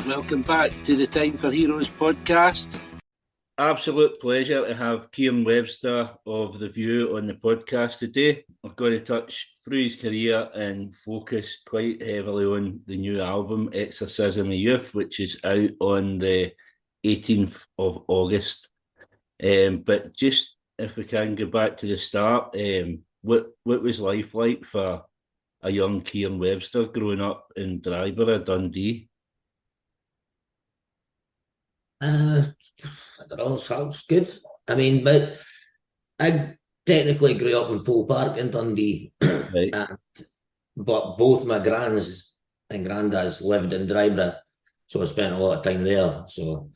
Welcome back to the Time for Heroes podcast. Absolute pleasure to have Kieren Webster of The View on the podcast today. We're going to touch through his career and focus quite heavily on the new album, Exorcism of Youth, which is out on the 18th of August. But just if we can go back to the start, what was life like for a young Kieren Webster growing up in Dryborough, Dundee? I don't know, sounds good. I mean, but I technically grew up in Poole Park in Dundee, Right. but both my grands and granddads lived in Dryborough, so I spent a lot of time there. So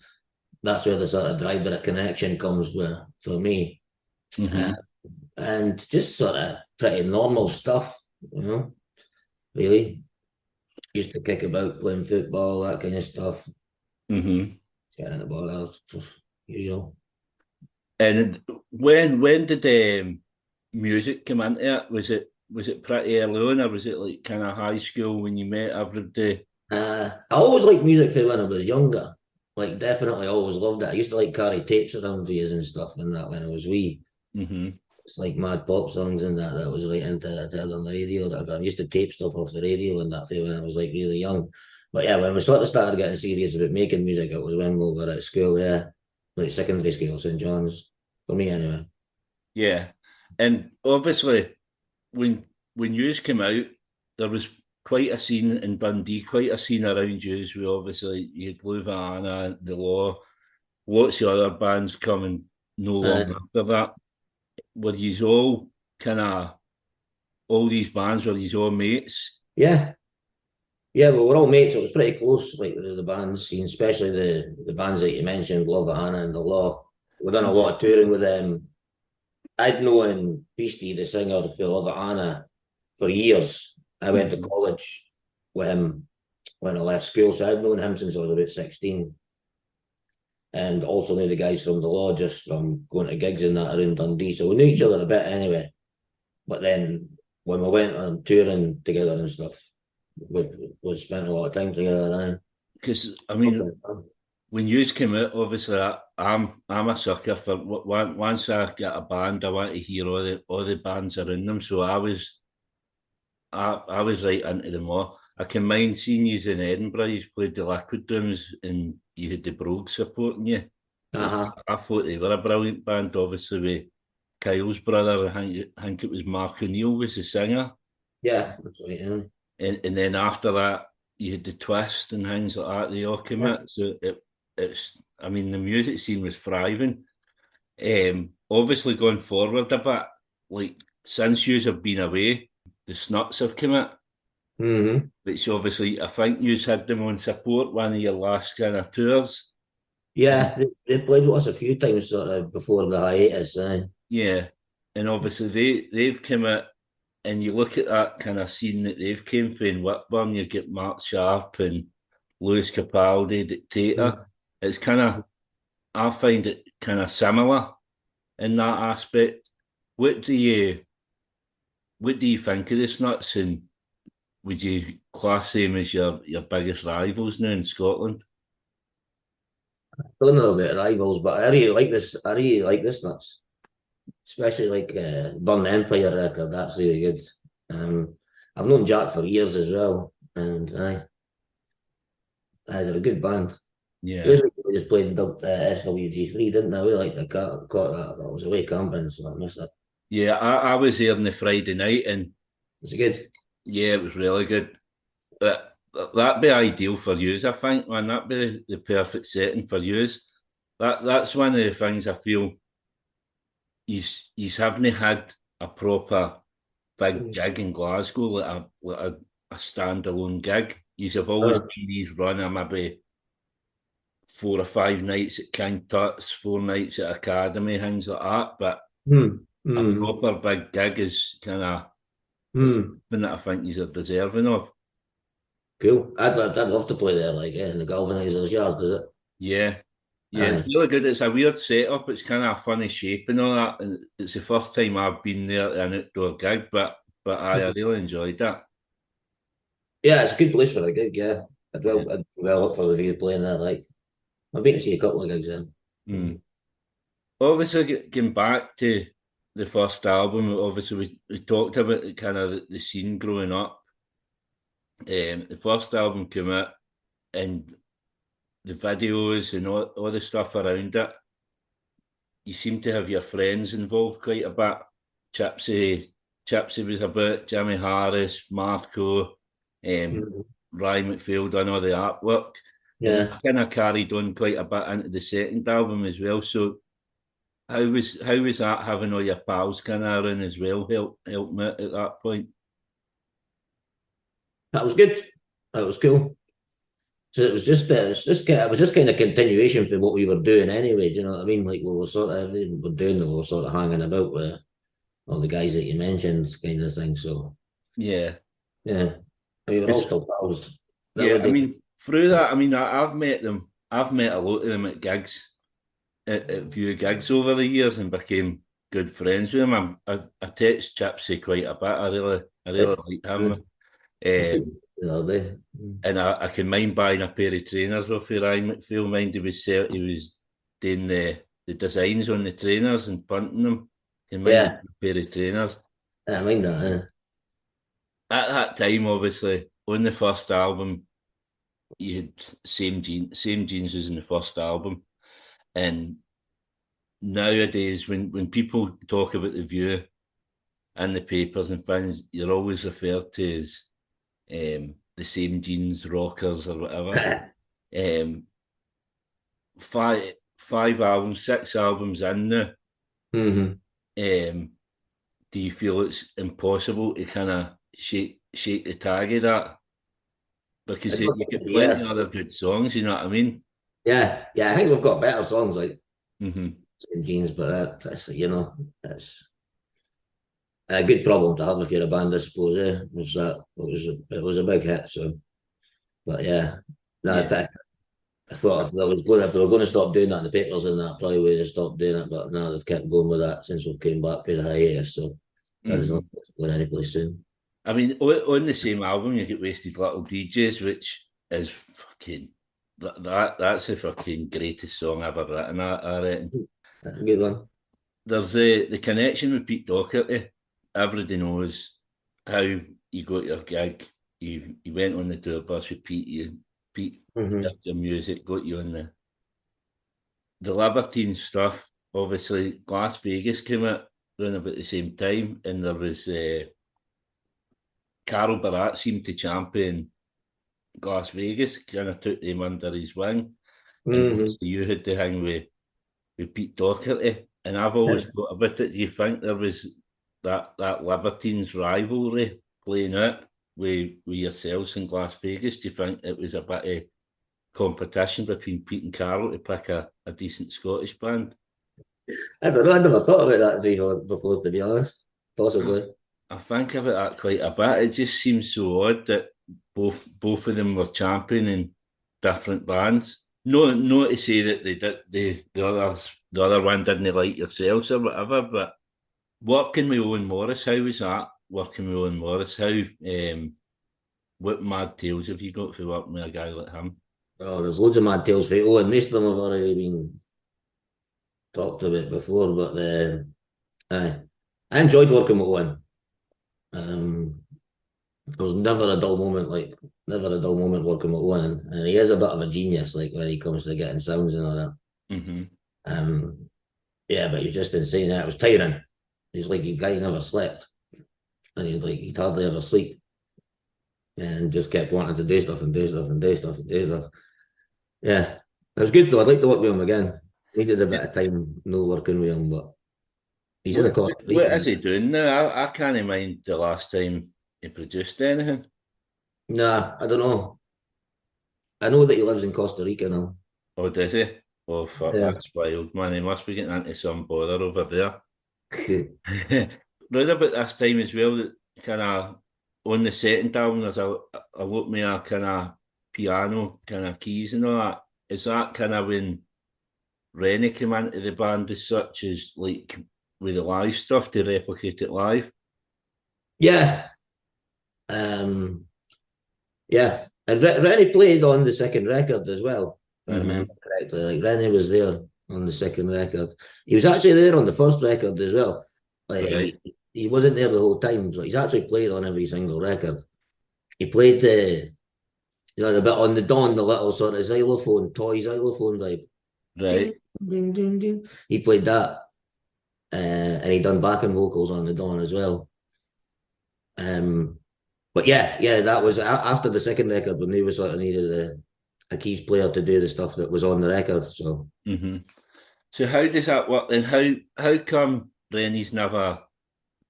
that's where the sort of Dryborough connection comes with for me. Mm-hmm. And just sort of pretty normal stuff, really. Used to kick about playing football, that kind of stuff. Mm-hmm. Getting the ball out, usual. And when did music come into it? Was it pretty early on, or was it like kind of high school when you met everybody? I always liked music from when I was younger. Like, definitely always loved it. I used to like carry tapes around with you and stuff and that when I was wee. Mm-hmm. It's like mad pop songs and that was right into on the radio. I used to tape stuff off the radio and that when I was like really young. But yeah, when we sort of started getting serious about making music, it was when we were at school, like secondary school, St. John's, for me anyway. Yeah, and obviously when yous came out, there was quite a scene in Dundee, quite a scene around yous. We obviously you had Louvaina, The Law, lots of other bands coming no long after that. Were yous all kind of all these bands? Were yous all mates? Yeah. Yeah, well, we're all mates, so it was pretty close, like the bands scene, especially the bands that you mentioned, Love Anna and The Law. We've done a lot of touring with them. I'd known Beastie, the singer for Love Anna, for years. I went to college with him when I left school, so I've known him since I was about 16. And also knew the guys from The Law just from going to gigs and that around Dundee. So we knew each other a bit anyway. But then when we went on touring together and stuff, we spent a lot of time together. Because I mean, when you came out, obviously I'm a sucker for once I get a band, I want to hear all the bands around them. So I was right into them all. I can mind seeing you in Edinburgh. You played the Liquid Rooms and you had the Brogues supporting you. I thought they were a brilliant band, obviously with Kyle's brother. I think it was Mark O'Neill was the singer. Yeah, that's right. Yeah. And then after that, you had the Twist and things like that. They all came out. So it's. I mean, the music scene was thriving. Obviously, going forward a bit, like since you have been away, the Snuts have come out. Mm-hmm. Which obviously, I think you had them on support one of your last kind of tours. Yeah, they played with us a few times sort of before the hiatus. Yeah, and obviously they've come out, and you look at that kind of scene that they've came from in Whitburn. You get Mark Sharp and Lewis Capaldi, Dictator. Mm-hmm. It's kind of, I find it kind of similar in that aspect. What do you think of the Snuts, and would you class them as your biggest rivals now in Scotland? I don't know about rivals, but I really like this. I really like this Nuts, especially like Burn Empire record. That's really good. I've known Jack for years as well, and they're a good band. Yeah. We just played SWG3, didn't I? We like the caught that. That was away camping, so I missed it. Yeah, I was there on the Friday night, and Was it good? yeah, it was really good. That'd be ideal for you, I think, man. That'd be the perfect setting for you. That's one of the things I feel he's haven't had a proper big gig in Glasgow, like a standalone gig. He's have always been these run of maybe 4 or 5 nights at King Tut's, 4 nights at Academy, things like that. But a proper big gig is kind of something that I think he's deserving of. Cool. I'd love to play there, like in the Galvanizers Yard, is it? Yeah. Yeah, it's really good. It's a weird setup. It's kind of a funny shape and all that. And it's the first time I've been there at an outdoor gig, but I really enjoyed that. Yeah, it's a good place for a gig, yeah. I'd well up for the view playing that. Like, I've been to see a couple of gigs then. Mm. Obviously, getting back to the first album, obviously we talked about kind of the scene growing up. The first album came out, and the videos and all the stuff around it, you seem to have your friends involved quite a bit. Chipsy was about, Jimmy Harris, Marco, Ryan McPhail done all the artwork. And that kind of carried on quite a bit into the second album as well. So how was that, having all your pals kind of around as well, help me out at that point? That was good. That was cool. So it was just kind of continuation for what we were doing anyway. Do you know what I mean? Like we were sort of everything we were doing, we were sort of hanging about with all the guys that you mentioned, kind of thing. So yeah, I mean, we're all still pals. I mean, through that, I mean, I've met them. I've met a lot of them at gigs, at View gigs over the years, and became good friends with them. I text Chipsy quite a bit. I really like him. And I can mind buying a pair of trainers off of Ryan McPhail. Mind he was doing the designs on the trainers and punting them. Can mind a pair of trainers. I mind that. At that time, obviously, on the first album, you had same jeans as in the first album, and nowadays when people talk about the View and the papers and things, you're always referred to as the same jeans rockers or whatever. Five albums, 6 albums in now. Do you feel it's impossible to kind of shake the tag of that? Because you get plenty of other good songs, you know what I mean? Yeah, I think we've got better songs like Same Jeans, but that's that's a good problem to have if you're a band, I suppose. It was a big hit. So, but I thought if they were going to stop doing that in the papers, and that probably would have stopped doing it. But now they've kept going with that since we've came back for the hiatus. So that is not going anyplace soon. I mean, on the same album, you get Wasted Little DJs, which is fucking that's the fucking greatest song ever written. I reckon that's a good one. There's the connection with Pete Doherty. Everybody knows how you got your gig. You went on the tour bus with Pete. Pete heard your music, got you on the Libertine stuff. Obviously, Las Vegas came out around about the same time, and there was Carol Barat seemed to champion Las Vegas, kind of took them under his wing. And you had to hang with Pete Doherty. And I've always thought about it. Do you think there was that Libertines rivalry playing out with yourselves in Las Vegas? Do you think it was a bit of competition between Pete and Carol to pick a decent Scottish band? I don't know. I never thought about that before, to be honest. Possibly. I think about that quite a bit. It just seems so odd that both of them were championing different bands. No to say that they did the other one didn't like yourselves or whatever, but working with Owen Morris, how was that? Working with Owen Morris, how what mad tales have you got for working with a guy like him? Oh, there's loads of mad tales for Owen. Most of them have already been talked about before, but I enjoyed working with Owen. There was never a dull moment working with Owen, and he is a bit of a genius, like when he comes to getting sounds and all that. But he's just insane. It was tiring. He's like a guy who never slept, and he'd hardly ever sleep, and just kept wanting to do stuff and do stuff and do stuff and do stuff. Yeah, it was good though. I'd like to work with him again. Needed a bit of time no working with him, but he's in a court. What is he doing now? I can't mind the last time he produced anything. Nah, I don't know. I know that he lives in Costa Rica now. Oh, does he? Oh, fuck, that's wild, man. He must be getting into some bother over there. Right about this time as well, that kind of on the second album, there's a lot more kind of piano, kind of keys and all that. Is that kind of when Rennie came into the band as such, as like with the live stuff to replicate it live? Yeah. And Rennie played on the second record as well, if I Mm-hmm. remember correctly. Like Rennie was there on the second record. He was actually there on the first record as well. Like Right. he wasn't there the whole time, but he's actually played on every single record. He played the bit on the Dawn, the little sort of xylophone, toy xylophone vibe. Ding, Right. ding, ding, ding. He played that, and he done backing vocals on the Dawn as well. But yeah, that was after the second record when they were sort of needed a keys player to do the stuff that was on the record. So Mm-hmm. So how does that work then? How come Rennie's never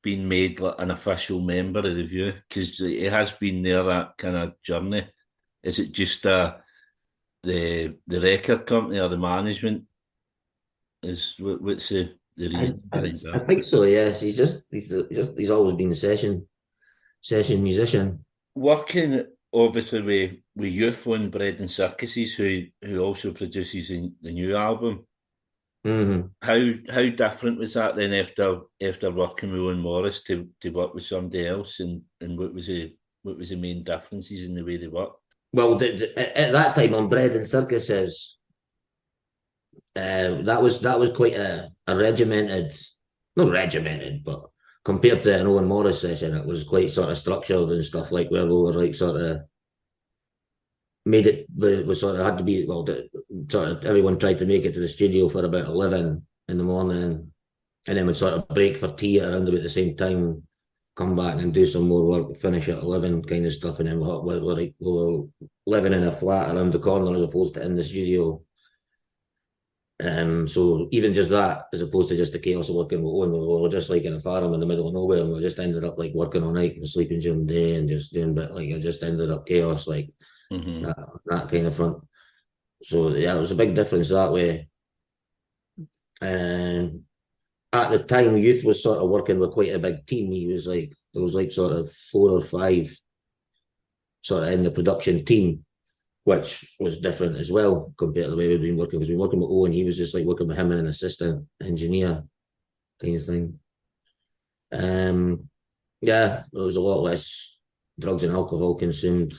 been made like an official member of the View? Because he has been there that kind of journey. Is it just the record company or the management? What's the I, reason I, behind I that? think so. Yes, he's always been a session musician. Working obviously with Youth on Bread and Circuses, who also produces the new album. Mm-hmm. How different was that then after working with Owen Morris to work with somebody else, and what was the main differences in the way they worked? Well, at that time on Bread and Circuses, that was quite a regimented, not regimented, but compared to an Owen Morris session, it was quite sort of structured and stuff like where we were like sort of made it. We sort of had to be sort of everyone tried to make it to the studio for about 11 in the morning, and then we'd sort of break for tea at around about the same time, come back and do some more work, finish at 11 kind of stuff, and then we were living in a flat around the corner as opposed to in the studio. So even just that, as opposed to just the chaos of working with Owen, we were just like in a farm in the middle of nowhere, and we just ended up like working all night and sleeping during the day and just doing bit like it just ended up chaos like Mm-hmm. that kind of front. So yeah, it was a big difference that way. And at the time, Youth was sort of working with quite a big team. There was like sort of 4 or 5 sort of in the production team, which was different as well compared to the way we've been working. Because we've been working with Owen, he was just like working with him and an assistant engineer kind of thing. Yeah, there was a lot less drugs and alcohol consumed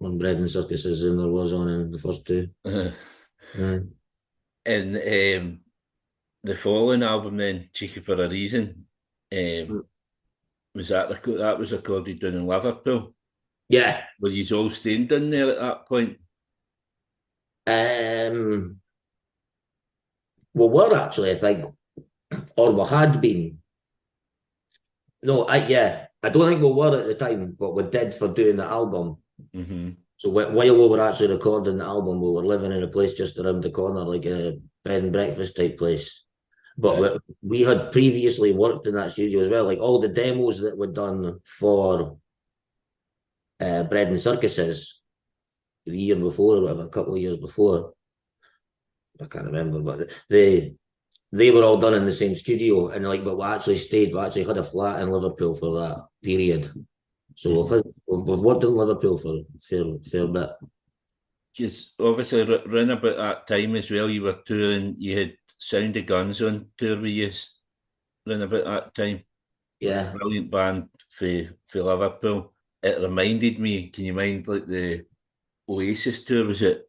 on Bread and Circuses than there was on in the first two. And the following album then, Cheeky for a Reason, was that was recorded down in Liverpool? Yeah. Were you all staying down there at that point? Well, we're actually, I think, or we had been. No, I don't think we were at the time, but we did for doing the album. Mm-hmm. So while we were actually recording the album, we were living in a place just around the corner, like a bed and breakfast type place. But Right. we had previously worked in that studio as well. Like all the demos that were done for Bread and Circuses the year before, or whatever, a couple of years before, I can't remember, but they were all done in the same studio, and like, but we actually had a flat in Liverpool for that period. So we've worked in Liverpool for a fair bit. Because obviously, around about that time as well, you were touring. You had Sound of Guns on tour with you around about that time. Yeah. Brilliant band for Liverpool. It reminded me. Can you mind like the Oasis tour? Was it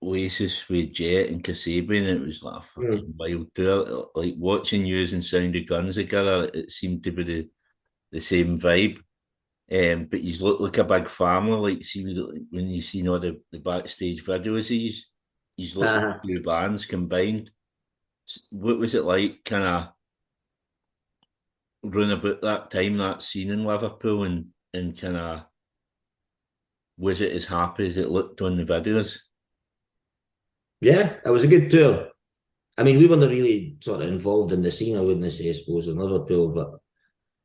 Oasis with Jet and Kasabian? It was like a fucking wild tour. Like watching you and Sound of Guns together, it seemed to be the same vibe. But you look like a big family. Like see when you see all the backstage videos, he's look like two bands combined. What was it like, kind of run about that time, that scene in Liverpool, and kind of was it as happy as it looked on the videos? Yeah, it was a good tour. I mean, we weren't really sort of involved in the scene, I wouldn't say, I suppose, in Liverpool, but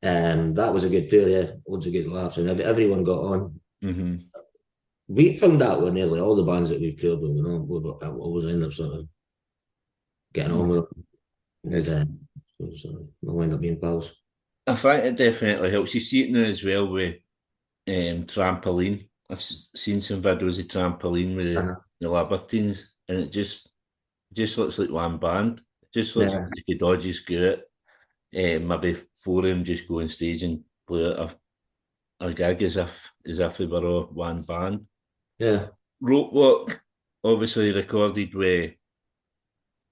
that was a good tour, yeah. Loads of good laughs, and everyone got on. Mm-hmm. We found out with nearly all the bands that we've toured with, we've always end up sort of getting on with them. And we'll end up being pals. I think it definitely helps. You see it now as well with Trampoline. I've seen some videos of Trampoline with the Libertines, and it just looks like one band. It just looks like you could all just go it. Maybe 4 of them just go on stage and play a gig as if we were all one band. Yeah. Rope Walk, obviously recorded with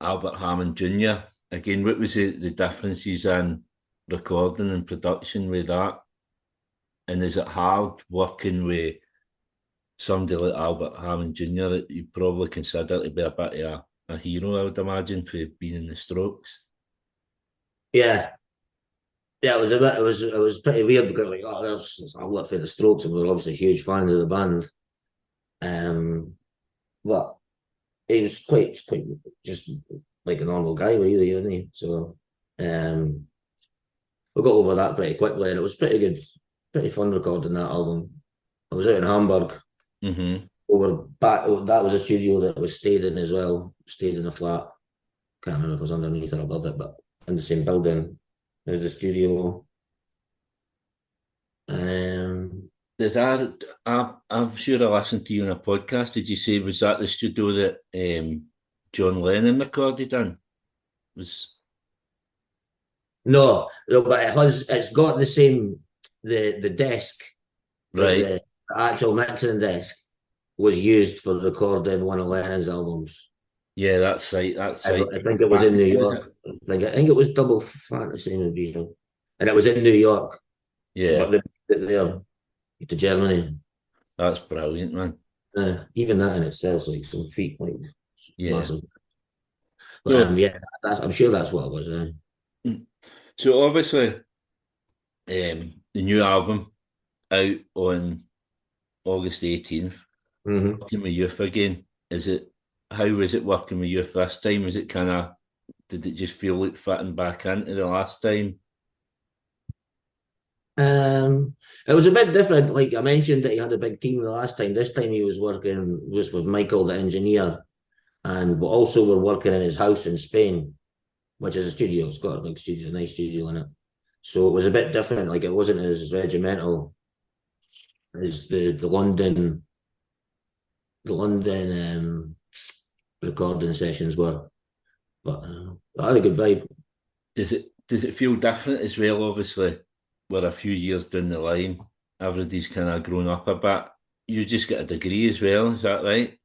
Albert Hammond Jr. Again, what was the differences in recording and production with that? And is it hard working with somebody like Albert Hammond Jr. that you probably consider to be a bit of a hero, I would imagine, for being in the Strokes? Yeah. Yeah, it was pretty weird because like, oh, I work for the Strokes and we're obviously huge fans of the band. But he was quite just like a normal guy, really, isn't he? So we got over that pretty quickly, and it was pretty good, pretty fun recording that album. I was out in Hamburg. Mm-hmm. Over back, that was a studio that was stayed in as well. Stayed in a flat. Can't remember if it was underneath or above it, but in the same building as the studio. I'm sure I listened to you on a podcast. Did you say was that the studio that John Lennon recorded in? No, but it's got the same the desk, like Right? the actual mixing desk was used for recording one of Lennon's albums. Yeah, that's right. That's right. I think it was in New York. I think it was Double Fantasy maybe, and it was in New York, Yeah, but they moved it there to Germany. that's brilliant, man. Even that in itself is like some feat, like Yeah. massive. But So, yeah, I'm sure that's what it was. so obviously, the new album out on August 18th. Mm-hmm. Working with youth again. How was it working with youth this time? Was it did it just feel like fitting back into the last time? It was a bit different. Like I mentioned that he had a big team the last time. This time he was working was with Michael, the engineer, and we also were working in his house in Spain, which is a studio. It's got a big studio, a nice studio in it. So it was a bit different. Like it wasn't as regimental as the London recording sessions were. But I had a good vibe. Does it feel different as well? Obviously, we're a few years down the line. Everybody's kind of grown up a bit. You just get a degree as well, is that right?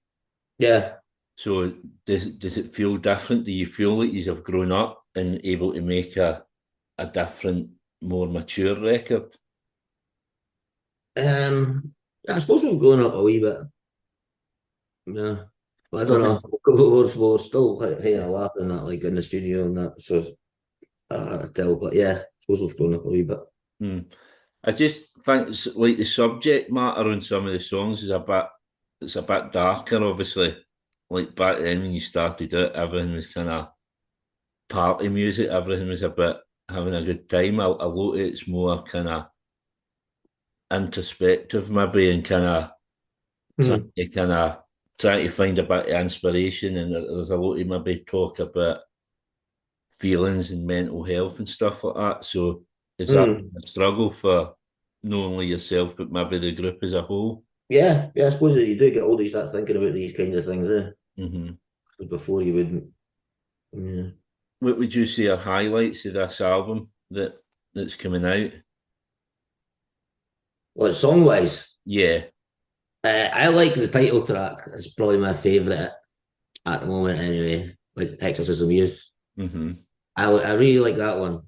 Yeah. So does it feel different? Do you feel like you have grown up and able to make a different, more mature record? I suppose we've grown up a wee bit. Yeah. But I don't know. We're still hanging a laugh in that, like in the studio and that. So I tell, but yeah, I suppose we've grown up a wee bit. I just think it's like the subject matter on some of the songs it's a bit darker, obviously. Like back then when you started it, everything was kind of party music, everything was a bit having a good time. A lot of it's more kind of introspective maybe and Mm. kind of trying to find a bit of inspiration, and there's a lot of maybe talk about feelings and mental health and stuff like that. So is that Mm. a struggle for not only yourself but maybe the group as a whole? Yeah, I suppose that you do get older, you start thinking about these kinds of things, Mm-hmm. Before you wouldn't. Yeah. What would you say are highlights of this album that's coming out? Well, song wise, Yeah. I like the title track. It's probably my favourite at the moment, anyway. Like Exorcism of Youth. Mm-hmm. I really like that one.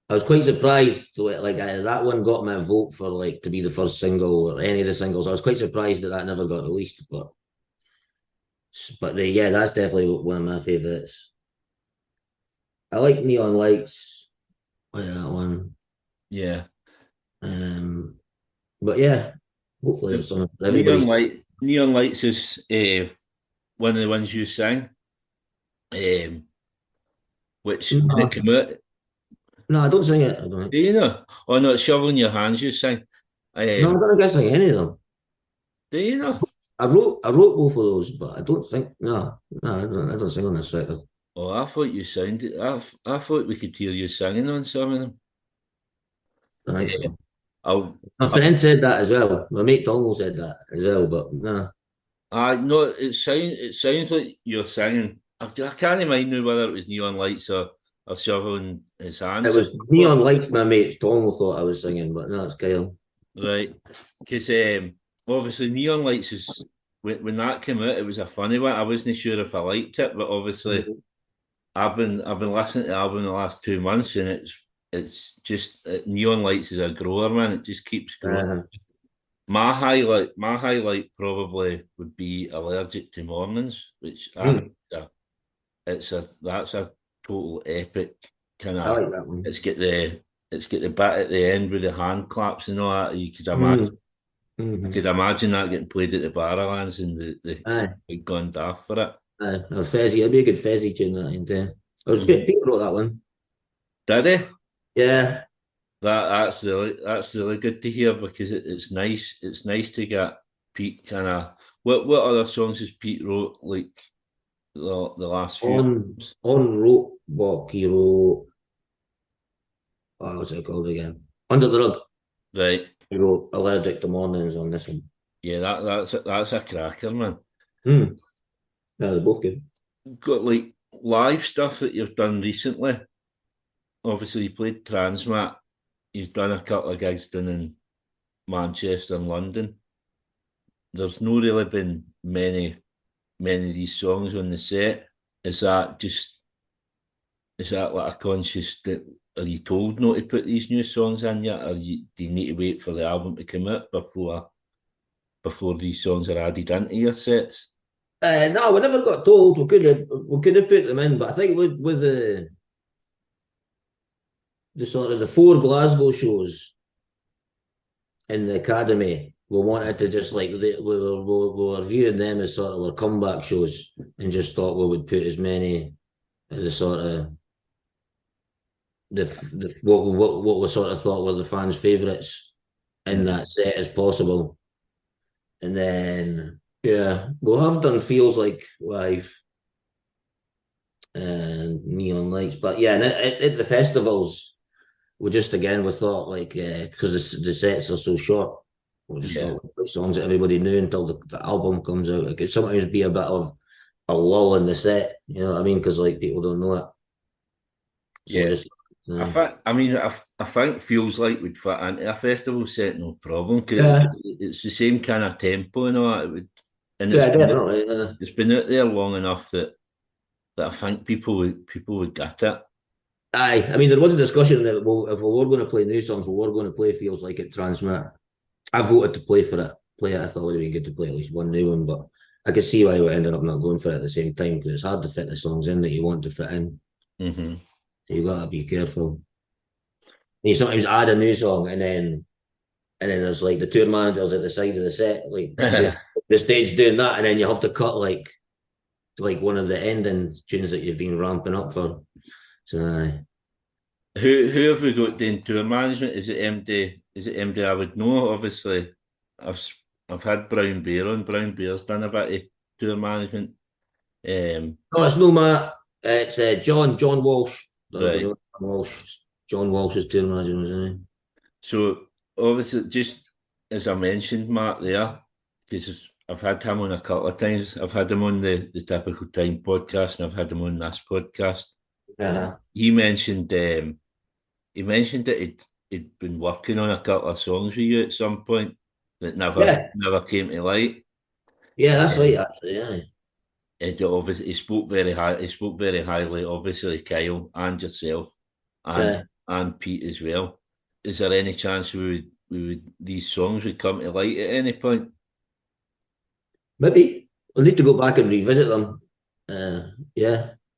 I was quite surprised, that one got my vote for like to be the first single or any of the singles. I was quite surprised that never got released, but yeah, that's definitely one of my favourites. I like Neon Lights, like that one. Yeah. But yeah, hopefully it's something for Neon everybody's. Light Neon Lights is one of the ones you sing. Which did it No, come out? no, I don't sing it. I don't. Do you know? Oh no, it's shoveling your hands. You sing. No, I Um, don't guess like any of them. do you know? I wrote both of those, but I don't think no, I don't sing on this record. Oh, I thought you sounded. I thought we could hear you singing on some of them. I don't think Yeah. so. I'll. My friend said that as well. My mate Tom said that as well, but no. I no. It sounds like you're singing. I can't mind now whether it was neon lights or shoveling his It hands. was Neon Lights, my mate Tom thought I was singing, but no, it's Kyle. Right, because obviously neon lights is when that came out, it was a funny one. I wasn't sure if I liked it, but obviously I've been listening to the album the last 2 months, and it's just Neon Lights is a grower, man. It just keeps growing. My highlight probably would be Allergic to Mornings, which that's a total epic kind I of. like that one. It's got the bit at the end with the hand claps and all that. You could imagine. I could imagine that getting played at the Barrowlands and the gone daft for it. No, Fezzy, it'd be a good Fezzy tune that into. It was Pete wrote that one. Did he? Yeah. That's really good to hear, because it's nice. It's nice to get Pete kind of. What other songs has Pete wrote, like the last few? On wrote what he wrote. What's it called again? Under the Rug. Right. He wrote Allergic to Mornings on this one. Yeah, that's a cracker, man. Yeah, they're both good. Got like live stuff that you've done recently. Obviously, you played Transmat. You've done a couple of gigs down in Manchester and London. There's no really been many of these songs on the set. Is that like a conscious that, are you told not to put these new songs in yet, or do you need to wait for the album to come out before these songs are added into your sets? No, we never got told. We could have put them in, but I think with the sort of the 4 Glasgow shows in the Academy, we wanted to just like we were viewing them as sort of our comeback shows, and just thought we would put as many of the sort of what we sort of thought were the fans' favourites in that set as possible. And then we'll have done Feels Like Live and Neon Lights, but yeah, and at the festivals, we thought like because the sets are so short, we just thought songs that everybody knew until the album comes out. It could sometimes be a bit of a lull in the set, you know what I mean? Because like people don't know it. So I think Feels Like would fit into a festival set, no problem, because it's the same kind of tempo and all that. It's been out there long enough that I think people would get it. Aye, I mean, there was a discussion that if we were going to play new songs, we were going to play Feels Like It Transmit. I voted to play for it. I thought it would be good to play at least one new one, but I could see why we ended up not going for it at the same time, because it's hard to fit the songs in that you want to fit in. Mm-hmm. So you got to be careful. And you sometimes add a new song, and then there's like the tour managers at the side of the set, like the stage doing that, and then you have to cut like one of the ending tunes that you've been ramping up for. So, who have we got doing tour management? Is it MD? Is it MD? I would know. Obviously, I've had Brown Bear on. Brown Bear's done a bit of tour management. No, it's no Matt. It's John Walsh. Right. John Walsh is tour manager, isn't he? So obviously, just as I mentioned, Mark there, because I've had him on a couple of times. I've had him on the Typical Time podcast, and I've had him on this podcast. He mentioned that he'd been working on a couple of songs with you at some point that never came to light. Yeah, that's right. Actually, He spoke very highly. Obviously, Kyle and yourself, and Pete as well. Is there any chance these songs would come to light at any point? Maybe we'll need to go back and revisit them.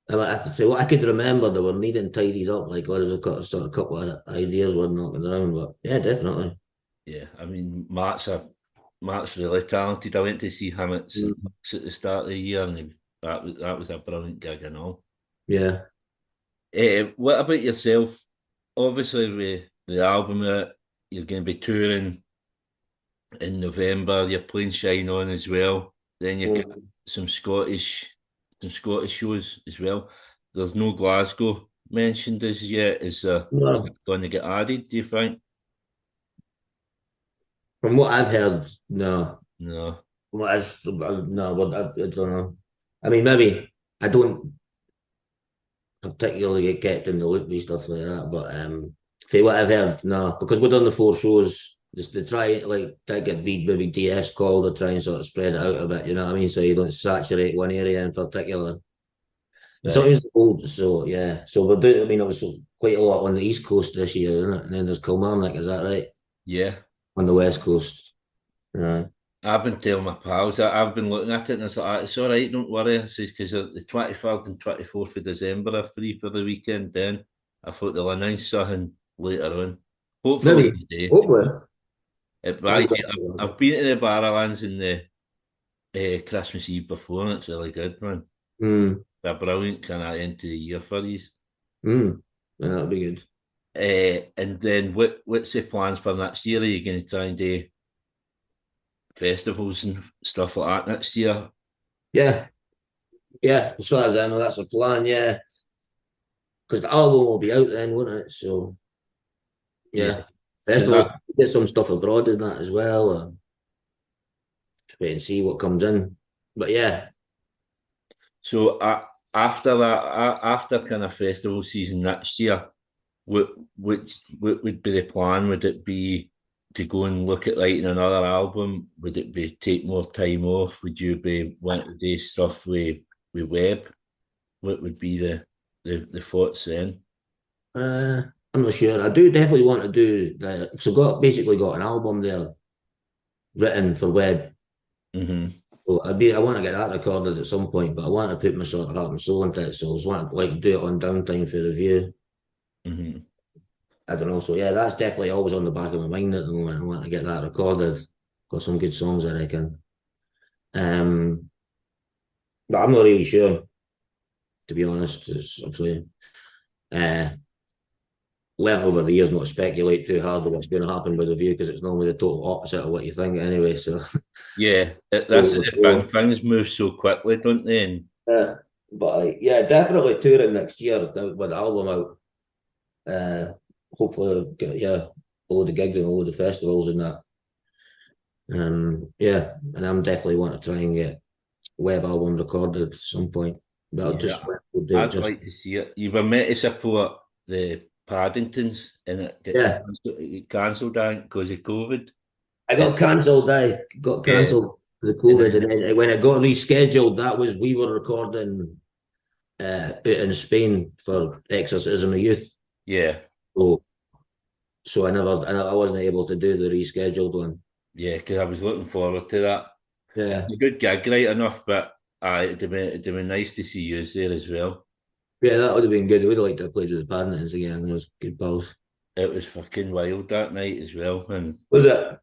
I say what I could remember, they were needing tidied up. Like, there's a couple of ideas were knocking around, but yeah, definitely. Yeah, I mean, Matt's really talented. I went to see him at the start of the year, and that was a brilliant gig and all. Yeah. What about yourself? Obviously, with the album out, you're going to be touring in November. You're playing Shine On as well. Then you get some Scottish shows as well. There's no Glasgow mentioned as yet. Is going to get added, do you think? From what I've heard, no. No. But I don't know. I mean, maybe I don't particularly get kept in the loop with stuff like that, but for what I've heard, no, because we've done the 4 shows Just to try like to get maybe DS call to try and sort of spread it out a bit, you know what I mean? So you don't saturate one area in particular. And Right. sometimes cold, so yeah. So we're doing, I mean, it was quite a lot on the East Coast this year, isn't it? And then there's Kilmarnock, is that right? Yeah. On the West Coast. Yeah. I've been telling my pals that I've been looking at it and it's like, it's all right, don't worry. Because the 23rd and 24th of December are free for the weekend. Then I thought they'll announce something later on. Hopefully Maybe. today. Hopefully. I've been to the Barrowlands in the Christmas Eve before, and it's really good, man. Mm. They're brilliant kind of end of the year for these. Mm. Yeah, that'll be good. And then what's the plans for next year? Are you going to try and do festivals and stuff like that next year? Yeah. Yeah. As far as I know, that's a plan, yeah. Because the album will be out then, won't it? So Yeah. yeah. So Festivals, get some stuff abroad in that as well. To wait and see what comes in. But yeah. so after that, after kind of festival season next year, what would be the plan? Would it be to go and look at writing another album? Would it be take more time off? Would you be wanting to do stuff with web? What would be the thoughts then? I'm not sure. I do definitely want to do the because I've basically got an album there written for web. Mm-hmm. So I want to get that recorded at some point, but I want to put my sort of heart and soul into it. So I was wanting to like do it on downtime for review. Mm-hmm. I don't know. So yeah, that's definitely always on the back of my mind at the moment. I want to get that recorded. Got some good songs, I reckon. Um, but I'm not really sure, to be honest. It's obviously learned over the years not to speculate too hard on what's going to happen with the view because it's normally the total opposite of what you think anyway. So Yeah, that's the thing. Things move so quickly, don't they? And but yeah, definitely touring next year with the album out. Hopefully, get a load of gigs and a load of festivals and that. Yeah, and I'm definitely want to try and get web album recorded at some point. But I'll yeah, just we'll do it I'd just like to see it. You were meant to support the Paddingtons and it yeah. get cancelled because of COVID. I got cancelled. I got Yeah, cancelled because of and COVID, then, and then when it got rescheduled, that was we were recording out in Spain for Exorcism of Youth. yeah, So I wasn't able to do the rescheduled one. yeah, because I was looking forward to that. Yeah, A good gig, right enough, but it'd been nice to see you there as well. yeah, that would have been good. I would have liked to have played with the Paddingtons again. It was good balls. It was fucking wild that night as well, and Was it?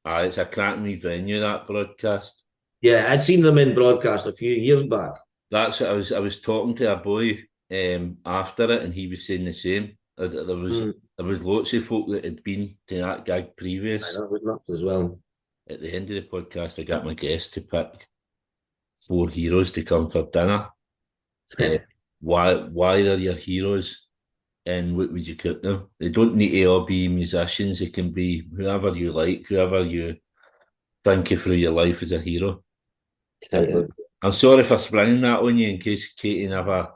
it's a cracking wee venue that broadcast. Yeah, I'd seen them in broadcast a few years back. That's what I was talking to a boy after it, and he was saying the same. There was lots of folk that had been to that gig previous. That was nuts as well. At the end of the podcast, I got my guest to pick 4 heroes to come for dinner. Why they're your heroes, and what would you cook them? They don't need to all be musicians. It can be whoever you like, whoever you think of through your life as a hero. I'm sorry for springing that on you in case Katie never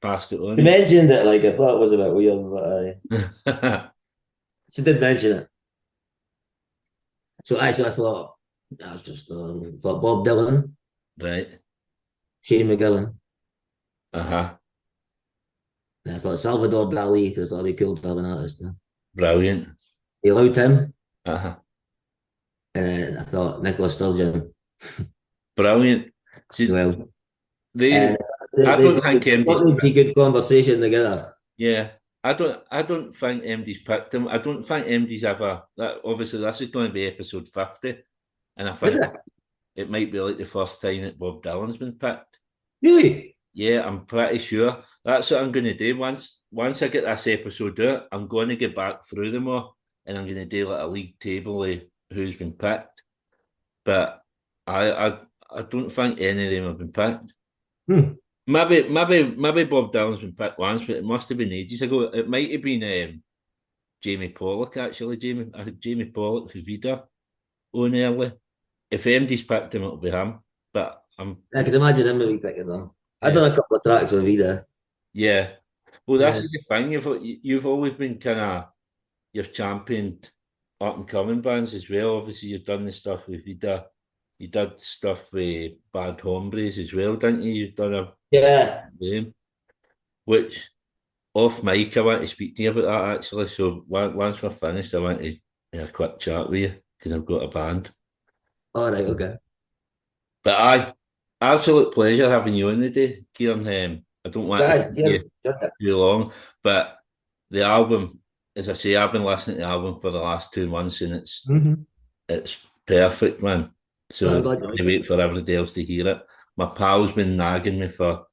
passed it on. You mentioned it like I thought it was a bit weird, but she did mention it. So actually, I thought I was just thought Bob Dylan, Right. Shane McGowan. Uh-huh. And I thought Salvador Dali because that'd be cool to have an artist. Brilliant. He allowed him, Uh-huh. and I thought Nicola Sturgeon Brilliant. See, as well. they, I don't think MD's be good conversation together. yeah. I don't think MD's picked him. I don't think MD's ever that obviously this is going to be episode 50. And I think it might be like the first time that Bob Dylan's been picked. Really? Yeah, I'm pretty sure. That's what I'm going to do. Once I get this episode out, I'm going to get back through them all, and I'm going to do like a league table of who's been picked. But I don't think any of them have been picked. Maybe Bob Dylan's been picked once, but it must have been ages ago. It might have been Jamie Pollock actually. Jamie Pollock for Vida on early. If MD's picked him, it'll be him. But I could imagine him maybe picking them. I've done a couple of tracks with Vida. Yeah. Well, that's the thing. You've always been you've championed up and coming bands as well. Obviously, you've done the stuff with you did stuff with Bad Hombres as well, didn't you? You've done a name, which off mic I want to speak to you about that actually. So once we're finished, I want to have a quick chat with you because I've got a band. All right, okay. But absolute pleasure having you on today, Kieren. I don't want to keep you too long, but the album, as I say, I've been listening to the album for the last 2 months, and it's perfect, man. So I wait for everybody else to hear it. My pal's been nagging me for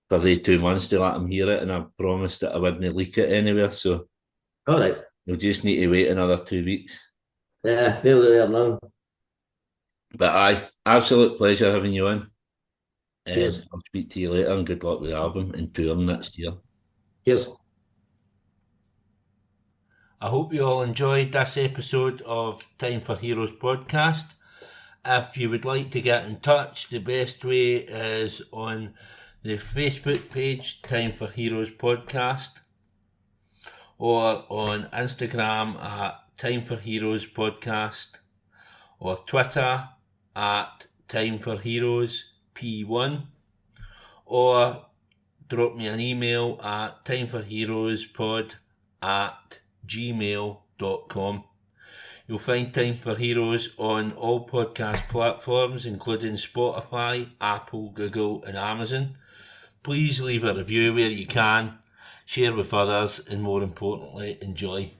the 2 months to let him hear it, and I promised that I wouldn't leak it anywhere. So all right, you'll just need to wait another 2 weeks. Yeah, nearly there now. But absolute pleasure having you on. Cheers. I'll speak to you later, and good luck with the album and touring next year. Cheers. I hope you all enjoyed this episode of Time for Heroes podcast. If you would like to get in touch, the best way is on the Facebook page, Time for Heroes podcast, or on Instagram at Time for Heroes podcast, or Twitter at Time for Heroes P1, or drop me an email at timeforheroespod@gmail.com. You'll find Time for Heroes on all podcast platforms, including Spotify, Apple, Google, and Amazon. Please leave a review where you can, share with others, and more importantly, enjoy.